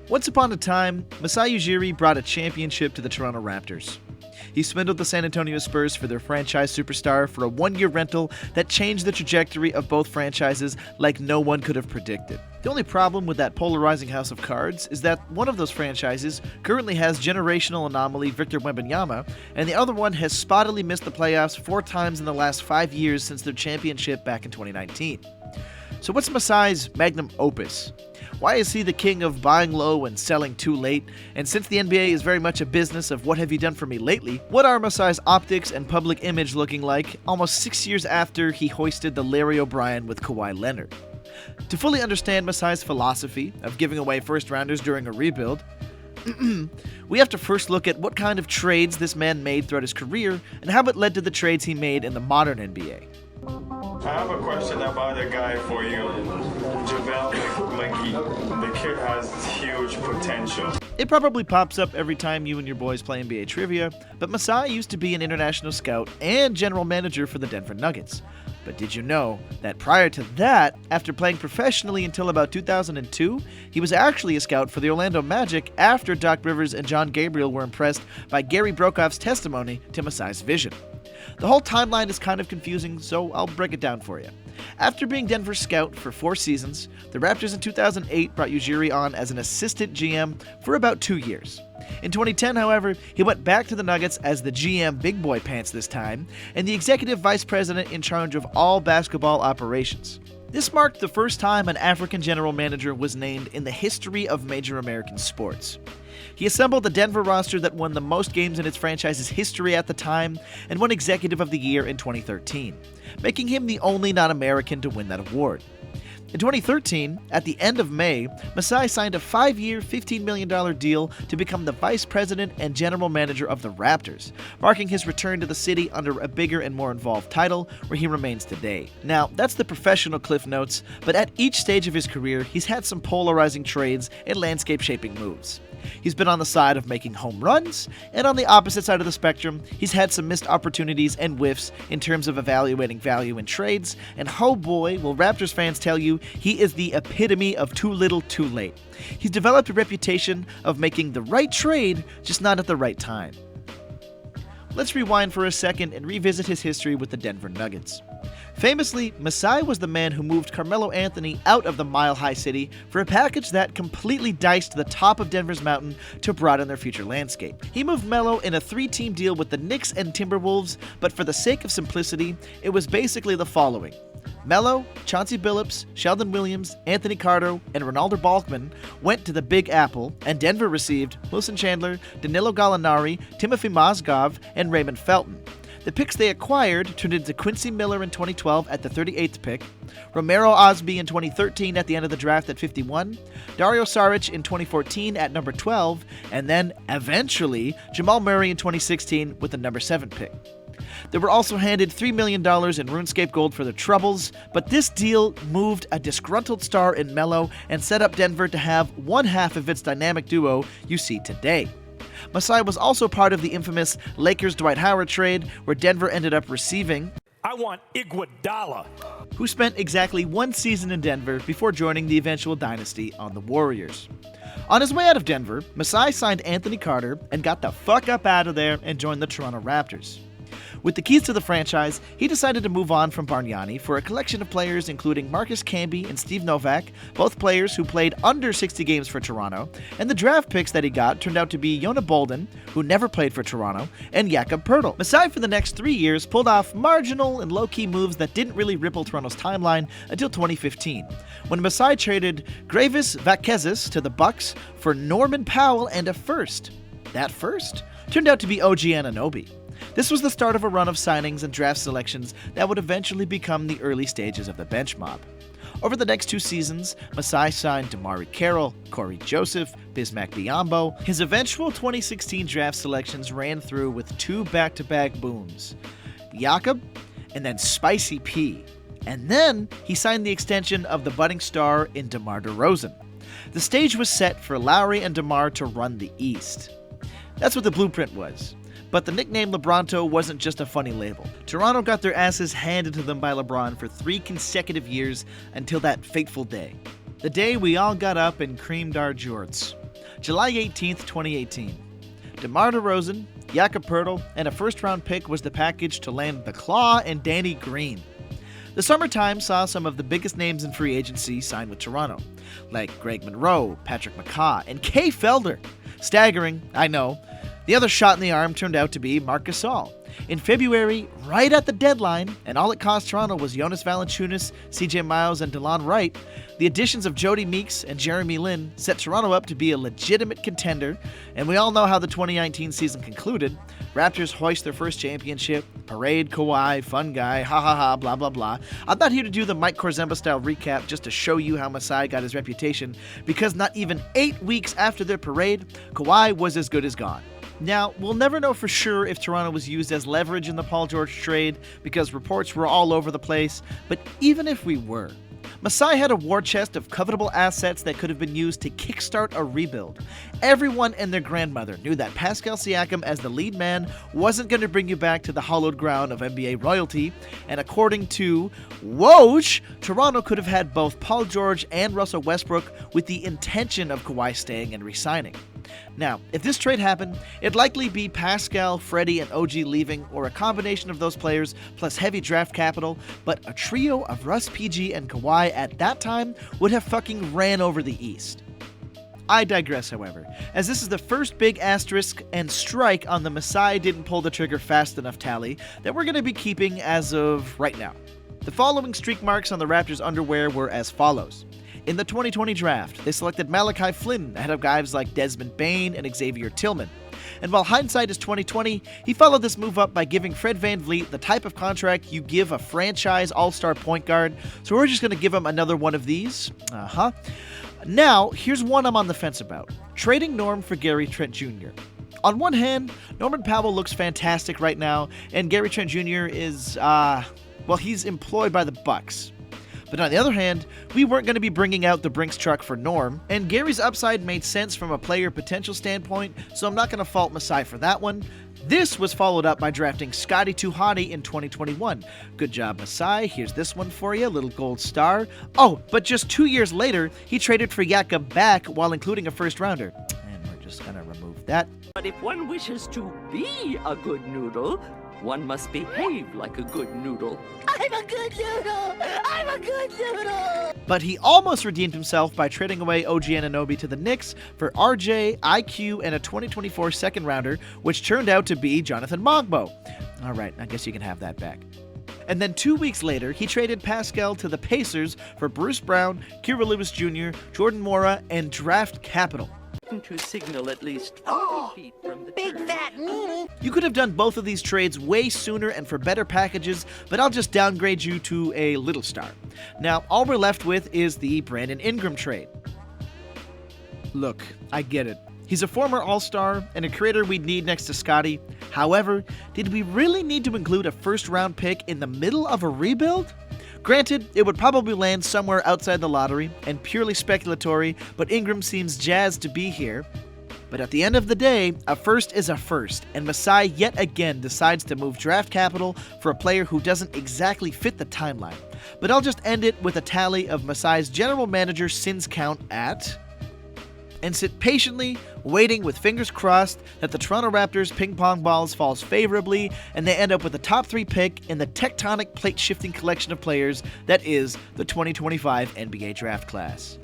Once upon a time, Masai Ujiri brought a championship to the Toronto Raptors. He swindled the San Antonio Spurs for their franchise superstar for a one-year rental that changed the trajectory of both franchises like no one could have predicted. The only problem with that polarizing house of cards is that one of those franchises currently has generational anomaly Victor Wembanyama, and the other one has spottily missed the playoffs 4 times in the last 5 years since their championship back in 2019. So what's Masai's magnum opus? Why is he the king of buying low and selling too late? And since the NBA is very much a business of what have you done for me lately, what are Masai's optics and public image looking like almost 6 years after he hoisted the Larry O'Brien with Kawhi Leonard? To fully understand Masai's philosophy of giving away first-rounders during a rebuild, we have to first look at what kind of trades this man made throughout his career and how it led to the trades he made in the modern NBA. I have a question about a guy for you, JaVale McGee. The kid has huge potential. It probably pops up every time you and your boys play NBA trivia, but Masai used to be an international scout and general manager for the Denver Nuggets. But did you know that prior to that, after playing professionally until about 2002, he was actually a scout for the Orlando Magic after Doc Rivers and John Gabriel were impressed by Gary Brokoff's testimony to Masai's vision? The whole timeline is kind of confusing, so I'll break it down for you. After being Denver's scout for 4 seasons, the Raptors in 2008 brought Ujiri on as an assistant GM for about 2 years. In 2010, however, he went back to the Nuggets as the GM Big Boy Pants this time, and the executive vice president in charge of all basketball operations. This marked the first time an African general manager was named in the history of major American sports. He assembled the Denver roster that won the most games in its franchise's history at the time and won Executive of the Year in 2013, making him the only non-American to win that award. In 2013, at the end of May, Masai signed a 5-year, $15 million deal to become the vice president and general manager of the Raptors, marking his return to the city under a bigger and more involved title, where he remains today. Now, that's the professional Cliff Notes, but at each stage of his career, he's had some polarizing trades and landscape-shaping moves. He's been on the side of making home runs, and on the opposite side of the spectrum, he's had some missed opportunities and whiffs in terms of evaluating value in trades, and oh boy, will Raptors fans tell you, he is the epitome of too little too late. He's developed a reputation of making the right trade, just not at the right time. Let's rewind for a second and revisit his history with the Denver Nuggets. Famously, Masai was the man who moved Carmelo Anthony out of the mile-high city for a package that completely diced the top of Denver's mountain to broaden their future landscape. He moved Melo in a 3-team deal with the Knicks and Timberwolves, but for the sake of simplicity, it was basically the following. Melo, Chauncey Billups, Sheldon Williams, Anthony Carter, and Ronaldo Balkman went to the Big Apple, and Denver received Wilson Chandler, Danilo Gallinari, Timothy Mozgov, and Raymond Felton. The picks they acquired turned into Quincy Miller in 2012 at the 38th pick, Romero Osby in 2013 at the end of the draft at 51, Dario Saric in 2014 at number 12, and then, eventually, Jamal Murray in 2016 with the number 7 pick. They were also handed $3 million in RuneScape gold for their troubles, but this deal moved a disgruntled star in Melo and set up Denver to have one half of its dynamic duo you see today. Masai was also part of the infamous Lakers Dwight Howard trade, where Denver ended up receiving I want Iguodala, who spent exactly 1 season in Denver before joining the eventual dynasty on the Warriors. On his way out of Denver, Masai signed Anthony Carter and got the fuck up out of there and joined the Toronto Raptors. With the keys to the franchise, he decided to move on from Bargnani for a collection of players including Marcus Camby and Steve Novak, both players who played under 60 games for Toronto, and the draft picks that he got turned out to be Yona Bolden, who never played for Toronto, and Jakob Poeltl. Masai for the next 3 years pulled off marginal and low-key moves that didn't really ripple Toronto's timeline until 2015, when Masai traded Gravis Vakezis to the Bucks for Norman Powell and a first. That first turned out to be OG Anunoby. This was the start of a run of signings and draft selections that would eventually become the early stages of the bench mob. Over the next 2 seasons, Masai signed Damari Carroll, Corey Joseph, Bismack Biyombo. His eventual 2016 draft selections ran through with 2 back-to-back booms, Jakob and then Spicy P. And then he signed the extension of the budding star in DeMar DeRozan. The stage was set for Lowry and DeMar to run the East. That's what the blueprint was. But the nickname LeBronto wasn't just a funny label. Toronto got their asses handed to them by LeBron for 3 consecutive years until that fateful day. The day we all got up and creamed our jorts. July 18th, 2018. DeMar DeRozan, Jakob Poeltl, and a first-round pick was the package to land the Claw and Danny Green. The summertime saw some of the biggest names in free agency sign with Toronto, like Greg Monroe, Patrick McCaw, and Kay Felder. Staggering, I know. The other shot in the arm turned out to be Marc Gasol. In February, right at the deadline, and all it cost Toronto was Jonas Valanciunas, CJ Miles, and DeLon Wright, the additions of Jody Meeks and Jeremy Lin set Toronto up to be a legitimate contender, and we all know how the 2019 season concluded. Raptors hoist their first championship, parade Kawhi, fun guy, ha ha ha, blah blah blah. I'm not here to do the Mike Korzemba style recap just to show you how Masai got his reputation, because not even 8 weeks after their parade, Kawhi was as good as gone. Now, we'll never know for sure if Toronto was used as leverage in the Paul George trade, because reports were all over the place, but even if we were, Masai had a war chest of covetable assets that could have been used to kickstart a rebuild. Everyone and their grandmother knew that Pascal Siakam as the lead man wasn't going to bring you back to the hallowed ground of NBA royalty, and according to Woj, Toronto could have had both Paul George and Russell Westbrook with the intention of Kawhi staying and re-signing. Now, if this trade happened, it'd likely be Pascal, Freddie, and OG leaving, or a combination of those players plus heavy draft capital, but a trio of Russ, PG, and Kawhi at that time would have fucking ran over the East. I digress, however, as this is the first big asterisk and strike on the Masai didn't pull the trigger fast enough tally that we're going to be keeping as of right now. The following streak marks on the Raptors' underwear were as follows. In the 2020 draft, they selected Malachi Flynn ahead of guys like Desmond Bane and Xavier Tillman. And while hindsight is 2020, he followed this move up by giving Fred VanVleet the type of contract you give a franchise all-star point guard, so we're just going to give him another one of these. Now, here's one I'm on the fence about. Trading Norm for Gary Trent Jr. On one hand, Norman Powell looks fantastic right now, and Gary Trent Jr. is, he's employed by the Bucks. But on the other hand, we weren't going to be bringing out the Brinks truck for Norm, and Gary's upside made sense from a player potential standpoint, so I'm not going to fault Masai for that one. This was followed up by drafting Scotty 2 Hottie in 2021. Good job, Masai. Here's this one for you, little gold star. Oh, but just 2 years later, he traded for Jakob back while including a first rounder. And we're just going to remove that. But if one wishes to be a good noodle, one must behave like a good noodle. I'm a good noodle! I'm a good noodle! But he almost redeemed himself by trading away OG Anunoby to the Knicks for RJ, IQ, and a 2024 second rounder, which turned out to be Jonathan Mogbo. Alright, I guess you can have that back. And then 2 weeks later, he traded Pascal to the Pacers for Bruce Brown, Kira Lewis Jr., Jordan Mora, and draft capital. To signal at least 40 feet from the Big fat meanie. You could have done both of these trades way sooner and for better packages, but I'll just downgrade you to a little star. Now, all we're left with is the Brandon Ingram trade. Look, I get it. He's a former All-Star and a creator we'd need next to Scotty. However, did we really need to include a first-round pick in the middle of a rebuild? Granted, it would probably land somewhere outside the lottery and purely speculatory, but Ingram seems jazzed to be here. But at the end of the day, a first is a first, and Masai yet again decides to move draft capital for a player who doesn't exactly fit the timeline. But I'll just end it with a tally of Masai's general manager sins count at... and sit patiently, waiting with fingers crossed that the Toronto Raptors ping pong balls falls favorably and they end up with the top 3 pick in the tectonic plate shifting collection of players that is the 2025 NBA draft class.